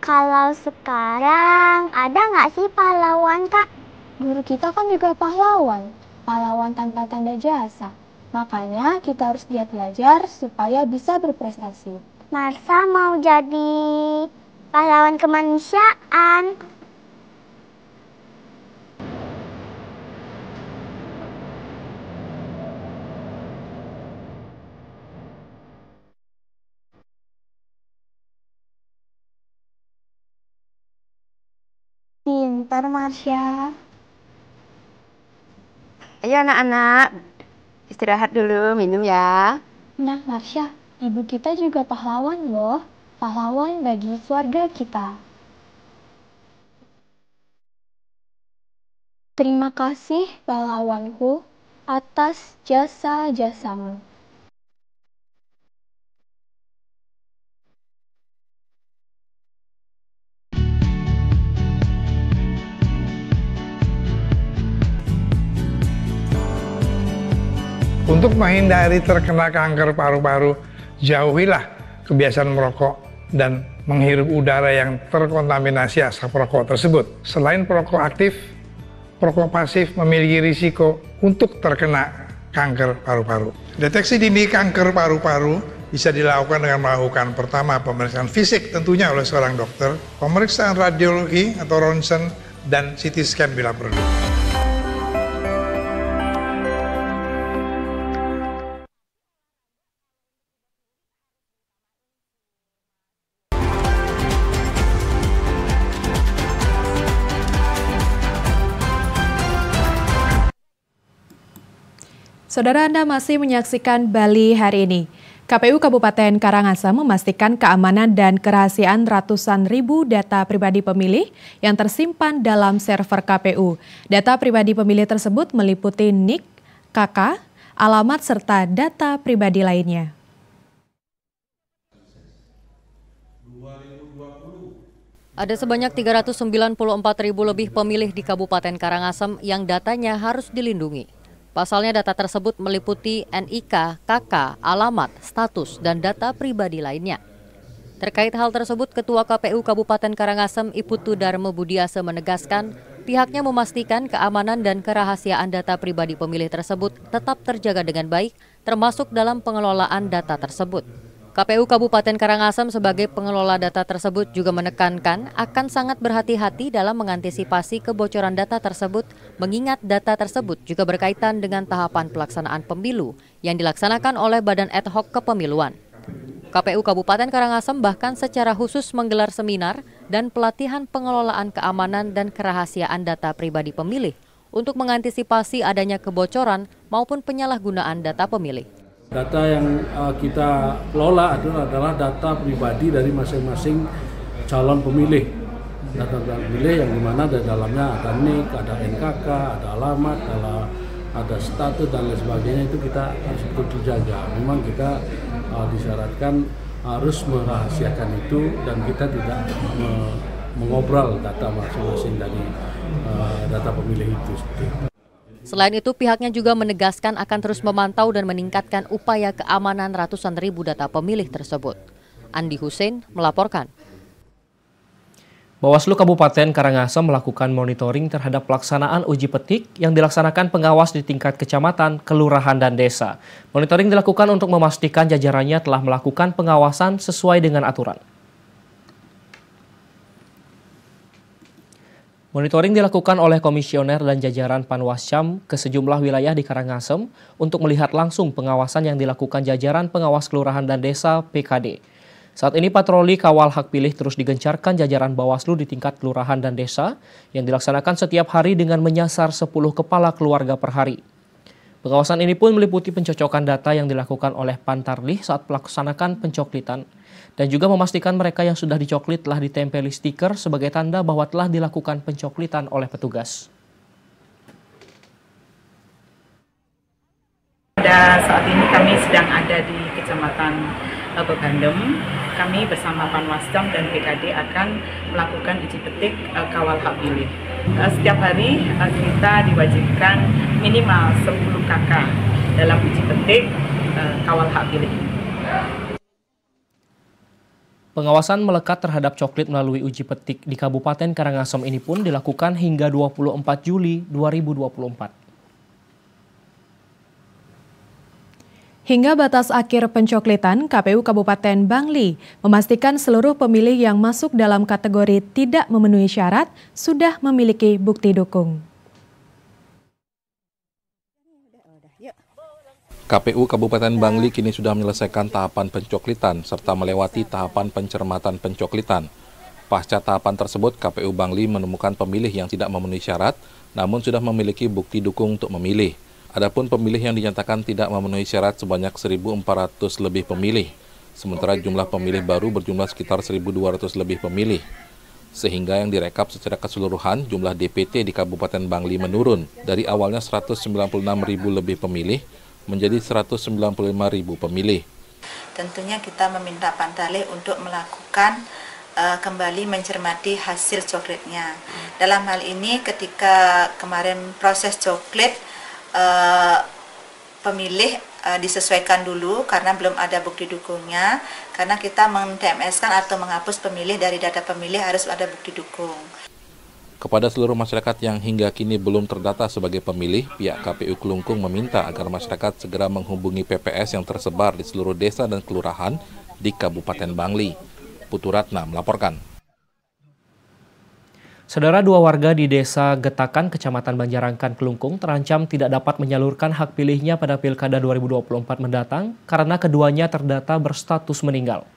Kalau sekarang, ada nggak sih pahlawan, Kak? Guru kita kan juga pahlawan tanpa tanda jasa. Makanya kita harus giat belajar supaya bisa berprestasi. Marsha mau jadi pahlawan kemanusiaan. Pintar, Marsha. Ayo anak-anak, istirahat dulu, minum ya. Nah, Marsha, ibu kita juga pahlawan loh. Pahlawan bagi keluarga kita. Terima kasih pahlawanku atas jasa-jasamu. Untuk menghindari terkena kanker paru-paru, jauhilah kebiasaan merokok dan menghirup udara yang terkontaminasi asap rokok tersebut. Selain perokok aktif, perokok pasif memiliki risiko untuk terkena kanker paru-paru. Deteksi dini kanker paru-paru bisa dilakukan dengan melakukan pertama pemeriksaan fisik tentunya oleh seorang dokter, pemeriksaan radiologi atau ronsen, dan CT scan bila perlu. Saudara, Anda masih menyaksikan Bali hari ini. KPU Kabupaten Karangasem memastikan keamanan dan kerahasiaan ratusan ribu data pribadi pemilih yang tersimpan dalam server KPU. Data pribadi pemilih tersebut meliputi NIK, KK, alamat, serta data pribadi lainnya. Ada sebanyak 394.000 lebih pemilih di Kabupaten Karangasem yang datanya harus dilindungi. Pasalnya data tersebut meliputi NIK, KK, alamat, status, dan data pribadi lainnya. Terkait hal tersebut, Ketua KPU Kabupaten Karangasem Iputu Darmo Budiase menegaskan pihaknya memastikan keamanan dan kerahasiaan data pribadi pemilih tersebut tetap terjaga dengan baik, termasuk dalam pengelolaan data tersebut. KPU Kabupaten Karangasem sebagai pengelola data tersebut juga menekankan akan sangat berhati-hati dalam mengantisipasi kebocoran data tersebut, mengingat data tersebut juga berkaitan dengan tahapan pelaksanaan pemilu yang dilaksanakan oleh Badan Ad Hoc Kepemiluan. KPU Kabupaten Karangasem bahkan secara khusus menggelar seminar dan pelatihan pengelolaan keamanan dan kerahasiaan data pribadi pemilih untuk mengantisipasi adanya kebocoran maupun penyalahgunaan data pemilih. Data yang kita kelola adalah data pribadi dari masing-masing calon pemilih. Data pemilih yang dimana di dalamnya ada NIK, ada NKK, ada alamat, ada status dan lain sebagainya, itu kita harus betul jaga. Memang kita disyaratkan harus merahasiakan itu dan kita tidak mengobrol data masing-masing dari data pemilih itu. Selain itu, pihaknya juga menegaskan akan terus memantau dan meningkatkan upaya keamanan ratusan ribu data pemilih tersebut. Andi Hussein melaporkan. Bawaslu Kabupaten Karangasem melakukan monitoring terhadap pelaksanaan uji petik yang dilaksanakan pengawas di tingkat kecamatan, kelurahan, dan desa. Monitoring dilakukan untuk memastikan jajarannya telah melakukan pengawasan sesuai dengan aturan. Monitoring dilakukan oleh komisioner dan jajaran Panwascam ke sejumlah wilayah di Karangasem untuk melihat langsung pengawasan yang dilakukan jajaran pengawas kelurahan dan desa PKD. Saat ini patroli kawal hak pilih terus digencarkan jajaran Bawaslu di tingkat kelurahan dan desa yang dilaksanakan setiap hari dengan menyasar 10 kepala keluarga per hari. Pengawasan ini pun meliputi pencocokan data yang dilakukan oleh Pantarlih saat melaksanakan pencoklitan dan juga memastikan mereka yang sudah dicoklit telah ditempeli stiker sebagai tanda bahwa telah dilakukan pencoklitan oleh petugas. Pada saat ini kami sedang ada di Kecamatan Bebandem kami bersama Panwascam dan BKD akan melakukan uji petik kawal hak pilih. Setiap hari kita diwajibkan minimal 10 KK dalam uji petik kawal hak pilih. Pengawasan melekat terhadap coklit melalui uji petik di Kabupaten Karangasem ini pun dilakukan hingga 24 Juli 2024. Hingga batas akhir pencoklitan, KPU Kabupaten Bangli memastikan seluruh pemilih yang masuk dalam kategori tidak memenuhi syarat sudah memiliki bukti dukung. KPU Kabupaten Bangli kini sudah menyelesaikan tahapan pencoklitan serta melewati tahapan pencermatan pencoklitan. Pasca tahapan tersebut, KPU Bangli menemukan pemilih yang tidak memenuhi syarat, namun sudah memiliki bukti dukung untuk memilih. Adapun pemilih yang dinyatakan tidak memenuhi syarat sebanyak 1.400 lebih pemilih, sementara jumlah pemilih baru berjumlah sekitar 1.200 lebih pemilih. Sehingga yang direkap secara keseluruhan, jumlah DPT di Kabupaten Bangli menurun dari awalnya 196.000 lebih pemilih menjadi 195.000 pemilih. Tentunya kita meminta Pantale untuk melakukan kembali mencermati hasil coklatnya. Dalam hal ini ketika kemarin proses coklat, pemilih disesuaikan dulu karena belum ada bukti dukungnya, karena kita men-TMS-kan atau menghapus pemilih dari data pemilih harus ada bukti dukung. Kepada seluruh masyarakat yang hingga kini belum terdata sebagai pemilih, pihak KPU Kelungkung meminta agar masyarakat segera menghubungi PPS yang tersebar di seluruh desa dan kelurahan di Kabupaten Bangli. Putu Ratna melaporkan. Saudara, 2 warga di Desa Getakan, Kecamatan Banjarangkan, Kelungkung terancam tidak dapat menyalurkan hak pilihnya pada Pilkada 2024 mendatang karena keduanya terdata berstatus meninggal.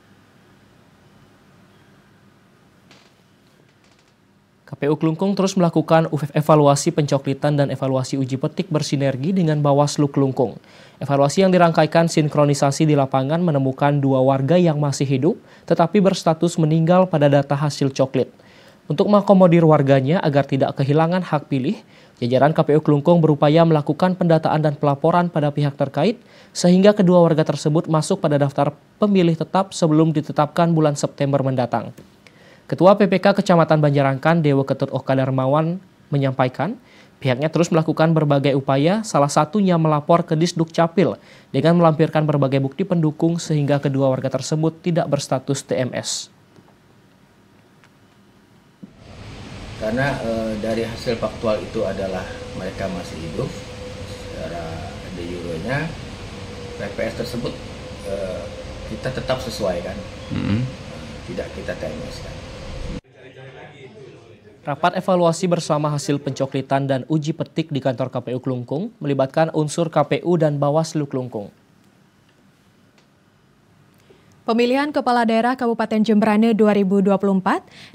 KPU Kelungkung terus melakukan evaluasi pencoklitan dan evaluasi uji petik bersinergi dengan Bawaslu Kelungkung. Evaluasi yang dirangkaikan sinkronisasi di lapangan menemukan 2 warga yang masih hidup tetapi berstatus meninggal pada data hasil coklit. Untuk mengakomodir warganya agar tidak kehilangan hak pilih, jajaran KPU Kelungkung berupaya melakukan pendataan dan pelaporan pada pihak terkait sehingga kedua warga tersebut masuk pada daftar pemilih tetap sebelum ditetapkan bulan September mendatang. Ketua PPK Kecamatan Banjarangkan, Dewa Ketut Oka Darmawan, menyampaikan pihaknya terus melakukan berbagai upaya, salah satunya melapor ke Disduk Capil dengan melampirkan berbagai bukti pendukung sehingga kedua warga tersebut tidak berstatus TMS. Karena dari hasil faktual itu adalah mereka masih hidup, secara de jure-nya PPS tersebut kita tetap sesuaikan, tidak kita TMS-kan. Rapat evaluasi bersama hasil pencoklitan dan uji petik di kantor KPU Kelungkung melibatkan unsur KPU dan Bawaslu Kelungkung. Pemilihan Kepala Daerah Kabupaten Jemberane 2024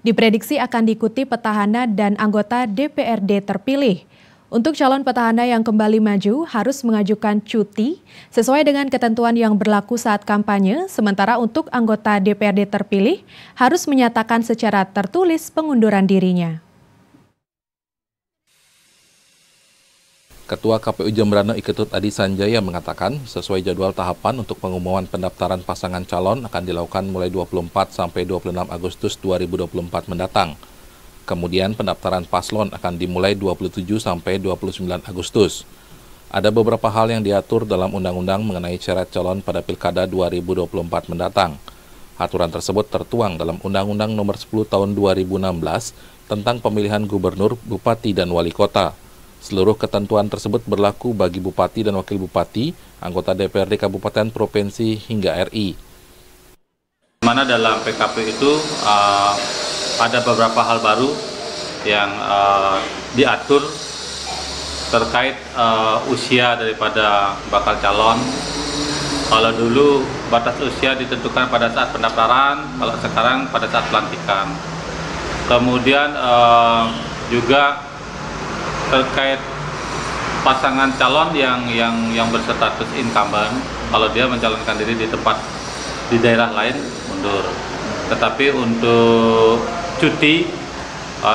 diprediksi akan diikuti petahana dan anggota DPRD terpilih. Untuk calon petahana yang kembali maju harus mengajukan cuti sesuai dengan ketentuan yang berlaku saat kampanye, sementara untuk anggota DPRD terpilih harus menyatakan secara tertulis pengunduran dirinya. Ketua KPU Jemberane Iketut Adi Sanjaya mengatakan sesuai jadwal tahapan untuk pengumuman pendaftaran pasangan calon akan dilakukan mulai 24 sampai 26 Agustus 2024 mendatang. Kemudian pendaftaran paslon akan dimulai 27 sampai 29 Agustus. Ada beberapa hal yang diatur dalam undang-undang mengenai syarat calon pada Pilkada 2024 mendatang. Aturan tersebut tertuang dalam Undang-Undang Nomor 10 Tahun 2016 tentang pemilihan gubernur, bupati, dan wali kota. Seluruh ketentuan tersebut berlaku bagi bupati dan wakil bupati, anggota DPRD Kabupaten, Provinsi, hingga RI. Mana dalam PKP itu ada beberapa hal baru yang diatur terkait usia daripada bakal calon. Kalau dulu batas usia ditentukan pada saat pendaftaran, kalau sekarang pada saat pelantikan. Kemudian juga terkait pasangan calon yang berstatus incumbent, kalau dia mencalonkan diri di tempat di daerah lain mundur. Tetapi untuk cuti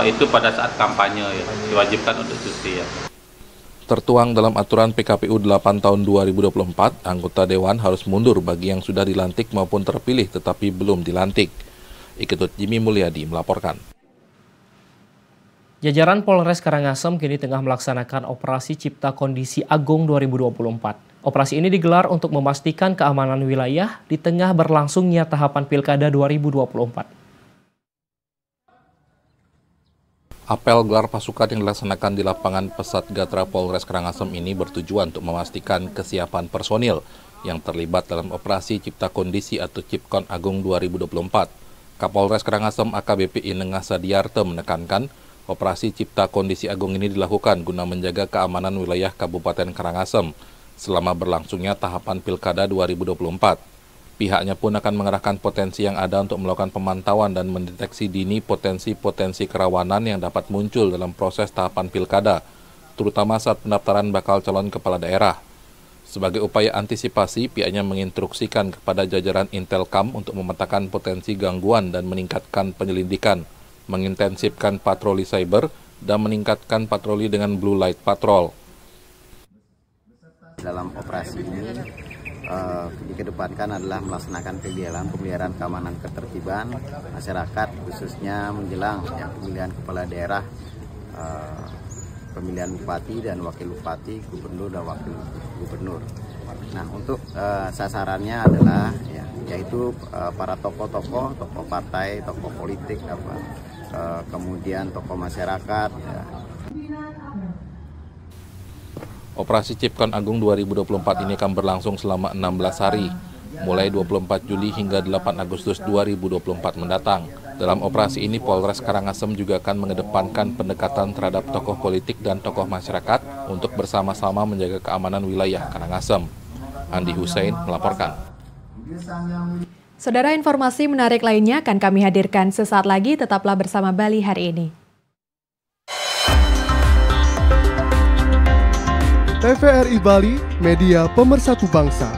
itu pada saat kampanye ya, diwajibkan untuk cuti ya. Tertuang dalam aturan PKPU 8 tahun 2024, anggota Dewan harus mundur bagi yang sudah dilantik maupun terpilih tetapi belum dilantik. Iketut Jimmy Mulyadi melaporkan. Jajaran Polres Karangasem kini tengah melaksanakan Operasi Cipta Kondisi Agung 2024. Operasi ini digelar untuk memastikan keamanan wilayah di tengah berlangsungnya tahapan Pilkada 2024. Apel gelar pasukan yang dilaksanakan di lapangan Pesat Gatra Polres Karangasem ini bertujuan untuk memastikan kesiapan personil yang terlibat dalam Operasi Cipta Kondisi atau Cipkon Agung 2024. Kapolres Karangasem AKBP Inengah Sadiarte menekankan Operasi Cipta Kondisi Agung ini dilakukan guna menjaga keamanan wilayah Kabupaten Karangasem selama berlangsungnya tahapan Pilkada 2024. Pihaknya pun akan mengerahkan potensi yang ada untuk melakukan pemantauan dan mendeteksi dini potensi-potensi kerawanan yang dapat muncul dalam proses tahapan Pilkada, terutama saat pendaftaran bakal calon kepala daerah. Sebagai upaya antisipasi, pihaknya menginstruksikan kepada jajaran Intelkam untuk memetakan potensi gangguan dan meningkatkan penyelidikan, mengintensifkan patroli cyber, dan meningkatkan patroli dengan Blue Light Patrol. Dalam operasi ini, dikedepankan adalah melaksanakan pemeliharaan keamanan ketertiban masyarakat, khususnya menjelang pemilihan kepala daerah, pemilihan bupati dan wakil bupati, gubernur dan wakil gubernur. Nah, untuk sasarannya adalah yaitu para tokoh partai, tokoh politik, kemudian tokoh masyarakat. Operasi Cipkon Agung 2024 ini akan berlangsung selama 16 hari, mulai 24 Juli hingga 8 Agustus 2024 mendatang. Dalam operasi ini, Polres Karangasem juga akan mengedepankan pendekatan terhadap tokoh politik dan tokoh masyarakat untuk bersama-sama menjaga keamanan wilayah Karangasem. Andi Hussein melaporkan. Saudara, informasi menarik lainnya akan kami hadirkan sesaat lagi, tetaplah bersama Bali hari ini. TVRI Bali, media pemersatu bangsa.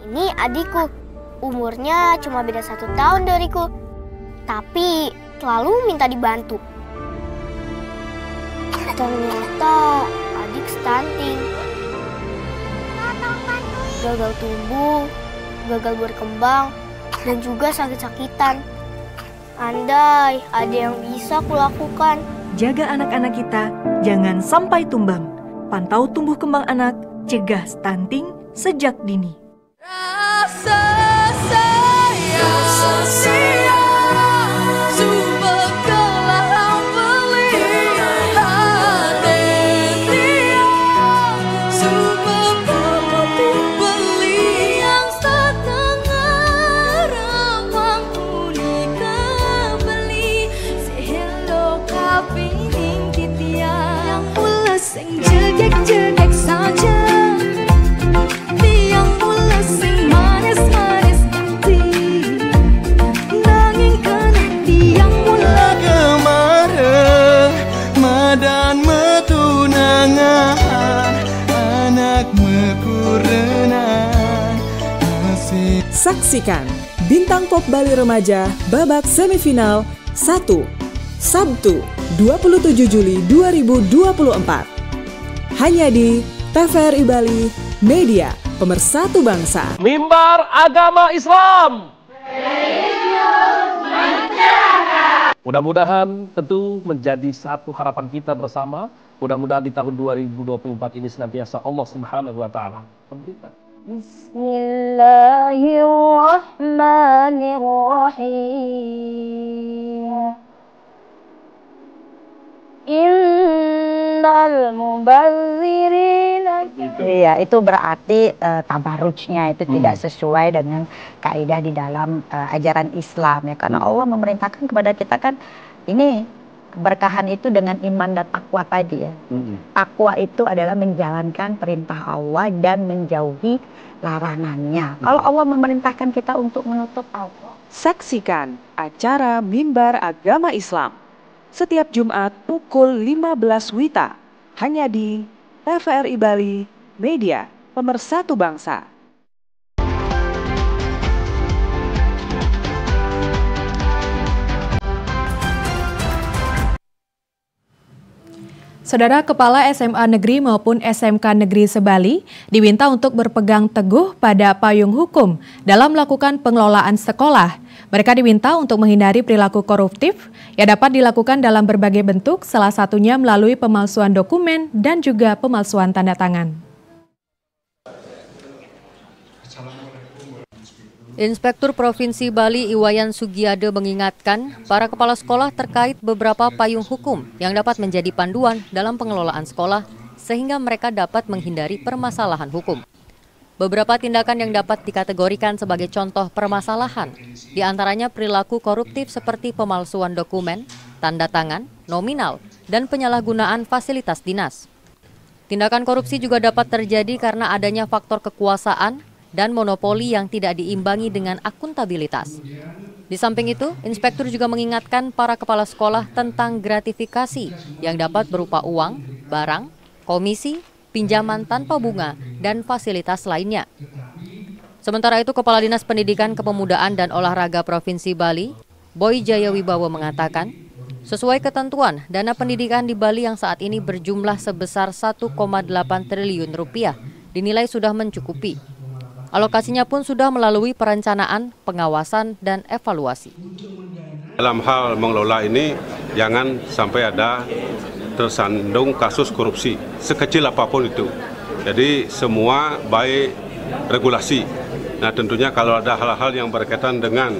Ini adikku, umurnya cuma beda 1 tahun dariku, tapi selalu minta dibantu. Ternyata adik stunting, gagal tumbuh, gagal berkembang, dan juga sakit-sakitan. Andai ada yang bisa kulakukan. Jaga anak-anak kita, jangan sampai tumbang. Pantau tumbuh kembang anak, cegah stunting sejak dini. Rasa sayang, sumber kelah beli, hati dia, sumber pelati beli yang setengah ramang uni kebeli, sehingga kapining titian yang ulas sing jegek-jegek saja. Dan metunangan anak mekurenan masih. Saksikan Bintang Pop Bali Remaja babak semifinal 1 Sabtu 27 Juli 2024 hanya di TVRI Bali, media pemersatu bangsa. Mimbar Agama Islam. Mudah-mudahan tentu menjadi satu harapan kita bersama. Mudah-mudahan di tahun 2024 ini senantiasa Allah Subhanahu wa Ta'ala. Bismillahirrahmanirrahim. Innal mubazzirina. Iya, itu berarti tabarrujnya itu tidak sesuai dengan kaidah di dalam ajaran Islam ya, karena Allah memerintahkan kepada kita kan ini keberkahan itu dengan iman dan takwa tadi ya. Takwa itu adalah menjalankan perintah Allah dan menjauhi larangannya. Kalau Allah memerintahkan kita untuk menutup aurat. Saksikan acara Mimbar Agama Islam setiap Jumat pukul 15 WITA hanya di TVRI Bali, media pemersatu bangsa. Saudara, Kepala SMA Negeri maupun SMK Negeri Sebali diminta untuk berpegang teguh pada payung hukum dalam melakukan pengelolaan sekolah. Mereka diminta untuk menghindari perilaku koruptif yang dapat dilakukan dalam berbagai bentuk, salah satunya melalui pemalsuan dokumen dan juga pemalsuan tanda tangan. Inspektur Provinsi Bali Iwayan Sugiade mengingatkan para kepala sekolah terkait beberapa payung hukum yang dapat menjadi panduan dalam pengelolaan sekolah sehingga mereka dapat menghindari permasalahan hukum. Beberapa tindakan yang dapat dikategorikan sebagai contoh permasalahan, diantaranya perilaku koruptif seperti pemalsuan dokumen, tanda tangan, nominal, dan penyalahgunaan fasilitas dinas. Tindakan korupsi juga dapat terjadi karena adanya faktor kekuasaan dan monopoli yang tidak diimbangi dengan akuntabilitas. Di samping itu, inspektur juga mengingatkan para kepala sekolah tentang gratifikasi yang dapat berupa uang, barang, komisi, pinjaman tanpa bunga, dan fasilitas lainnya. Sementara itu, Kepala Dinas Pendidikan Kepemudaan dan Olahraga Provinsi Bali, Boy Jayawibawa mengatakan, sesuai ketentuan, dana pendidikan di Bali yang saat ini berjumlah sebesar 1,8 triliun rupiah dinilai sudah mencukupi. Alokasinya pun sudah melalui perencanaan, pengawasan, dan evaluasi. Dalam hal mengelola ini, jangan sampai ada tersandung kasus korupsi, sekecil apapun itu. Jadi semua baik regulasi. Nah tentunya kalau ada hal-hal yang berkaitan dengan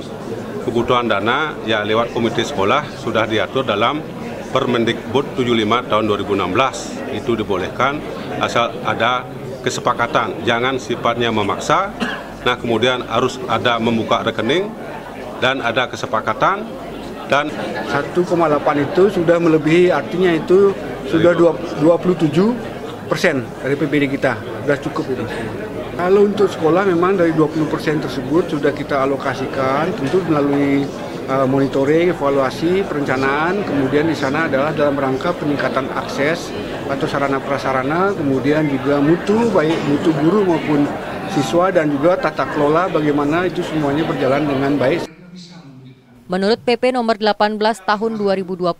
kebutuhan dana, ya lewat komite sekolah sudah diatur dalam Permendikbud 75 tahun 2016. Itu dibolehkan asal ada kesepakatan, jangan sifatnya memaksa. Nah kemudian harus ada membuka rekening dan ada kesepakatan. Dan 1,8 itu sudah melebihi, artinya itu sudah 27% dari PPD kita, sudah cukup itu. Kalau untuk sekolah memang dari 20% tersebut sudah kita alokasikan, tentu melalui monitoring, evaluasi, perencanaan, kemudian di sana adalah dalam rangka peningkatan akses atau sarana prasarana, kemudian juga mutu, baik mutu guru maupun siswa, dan juga tata kelola bagaimana itu semuanya berjalan dengan baik. Menurut PP nomor 18 tahun 2022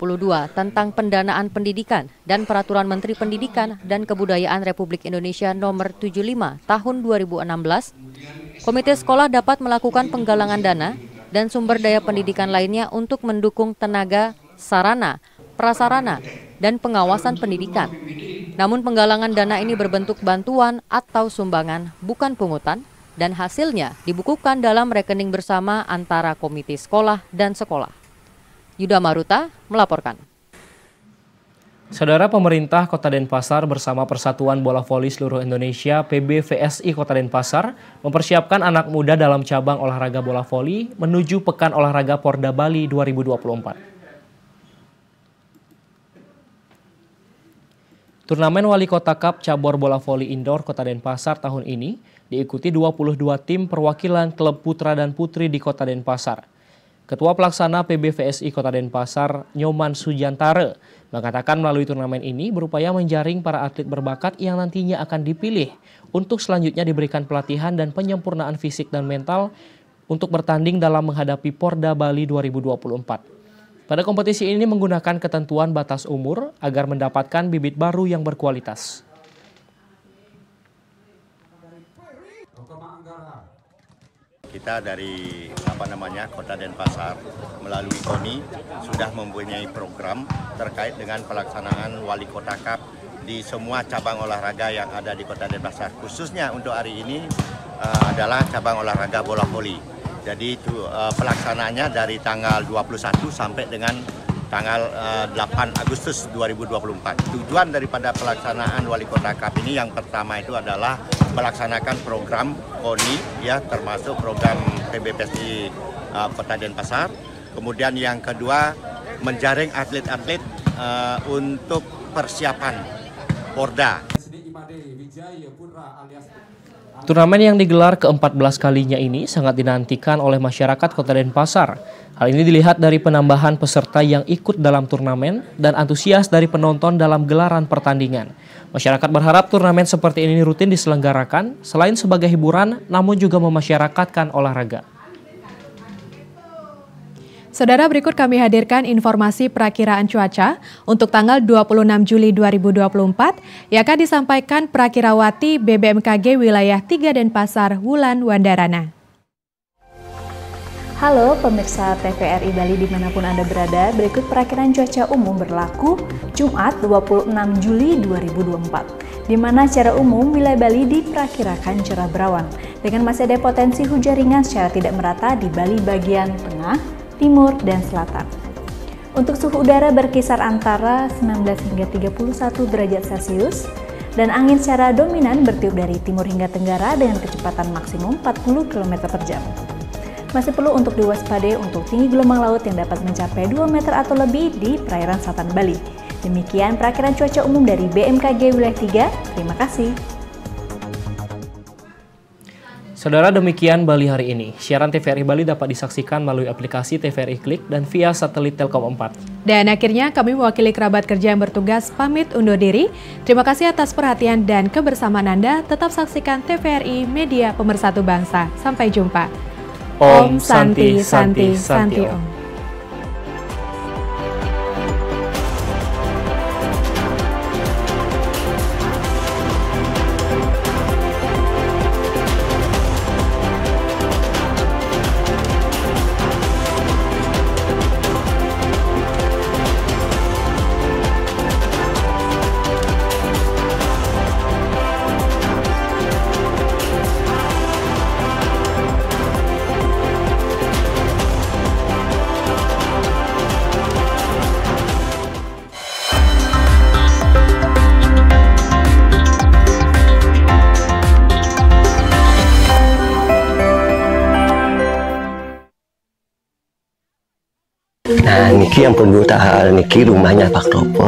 tentang pendanaan pendidikan dan Peraturan Menteri Pendidikan dan Kebudayaan Republik Indonesia nomor 75 tahun 2016, komite sekolah dapat melakukan penggalangan dana dan sumber daya pendidikan lainnya untuk mendukung tenaga, sarana, prasarana, dan pengawasan pendidikan. Namun penggalangan dana ini berbentuk bantuan atau sumbangan, bukan pungutan, dan hasilnya dibukukan dalam rekening bersama antara komite sekolah dan sekolah. Yuda Maruta melaporkan. Saudara, pemerintah Kota Denpasar bersama Persatuan Bola Voli Seluruh Indonesia PBVSI Kota Denpasar mempersiapkan anak muda dalam cabang olahraga bola voli menuju Pekan Olahraga Porda Bali 2024. Turnamen Wali Kota Cup cabur bola voli indoor Kota Denpasar tahun ini diikuti 22 tim perwakilan klub putra dan putri di Kota Denpasar. Ketua Pelaksana PBVSI Kota Denpasar, Nyoman Sujantare, mengatakan melalui turnamen ini berupaya menjaring para atlet berbakat yang nantinya akan dipilih untuk selanjutnya diberikan pelatihan dan penyempurnaan fisik dan mental untuk bertanding dalam menghadapi Porda Bali 2024. Pada kompetisi ini menggunakan ketentuan batas umur agar mendapatkan bibit baru yang berkualitas. Kita dari Kota Denpasar melalui KONI sudah mempunyai program terkait dengan pelaksanaan Wali Kota Cup di semua cabang olahraga yang ada di Kota Denpasar. Khususnya untuk hari ini adalah cabang olahraga bola voli. Jadi itu pelaksanaannya dari tanggal 21 sampai dengan tanggal 8 Agustus 2024. Tujuan daripada pelaksanaan Wali Kota Cup ini yang pertama itu adalah melaksanakan program KONI, ya, termasuk program PBVSI Kota Denpasar. Kemudian yang kedua, menjaring atlet-atlet untuk persiapan Porda. Turnamen yang digelar ke-14 kalinya ini sangat dinantikan oleh masyarakat Kota Denpasar. Hal ini dilihat dari penambahan peserta yang ikut dalam turnamen dan antusias dari penonton dalam gelaran pertandingan. Masyarakat berharap turnamen seperti ini rutin diselenggarakan selain sebagai hiburan namun juga memasyarakatkan olahraga. Saudara, berikut kami hadirkan informasi perakiraan cuaca untuk tanggal 26 Juli 2024 yang akan disampaikan Prakirawati BBMKG Wilayah 3 Denpasar, Wulan Wandarana. Halo pemirsa TVRI Bali dimanapun Anda berada, berikut perakiraan cuaca umum berlaku Jumat 26 Juli 2024. Di mana secara umum wilayah Bali diperkirakan cerah berawan dengan masih ada potensi hujan ringan secara tidak merata di Bali bagian tengah, timur, dan selatan. Untuk suhu udara berkisar antara 19 hingga 31 derajat Celcius dan angin secara dominan bertiup dari timur hingga tenggara dengan kecepatan maksimum 40 km per jam. Masih perlu untuk diwaspadai untuk tinggi gelombang laut yang dapat mencapai 2 meter atau lebih di perairan selatan Bali. Demikian perakiraan cuaca umum dari BMKG Wilayah 3. Terima kasih. Saudara, demikian Bali hari ini. Siaran TVRI Bali dapat disaksikan melalui aplikasi TVRI Klik dan via satelit Telkom 4. Dan akhirnya kami mewakili kerabat kerja yang bertugas pamit undur diri. Terima kasih atas perhatian dan kebersamaan Anda. Tetap saksikan TVRI Media Pemersatu Bangsa. Sampai jumpa. Om Santi Santi Santi Om. Nah, niki yang pun niki rumahnya Pak Klopo.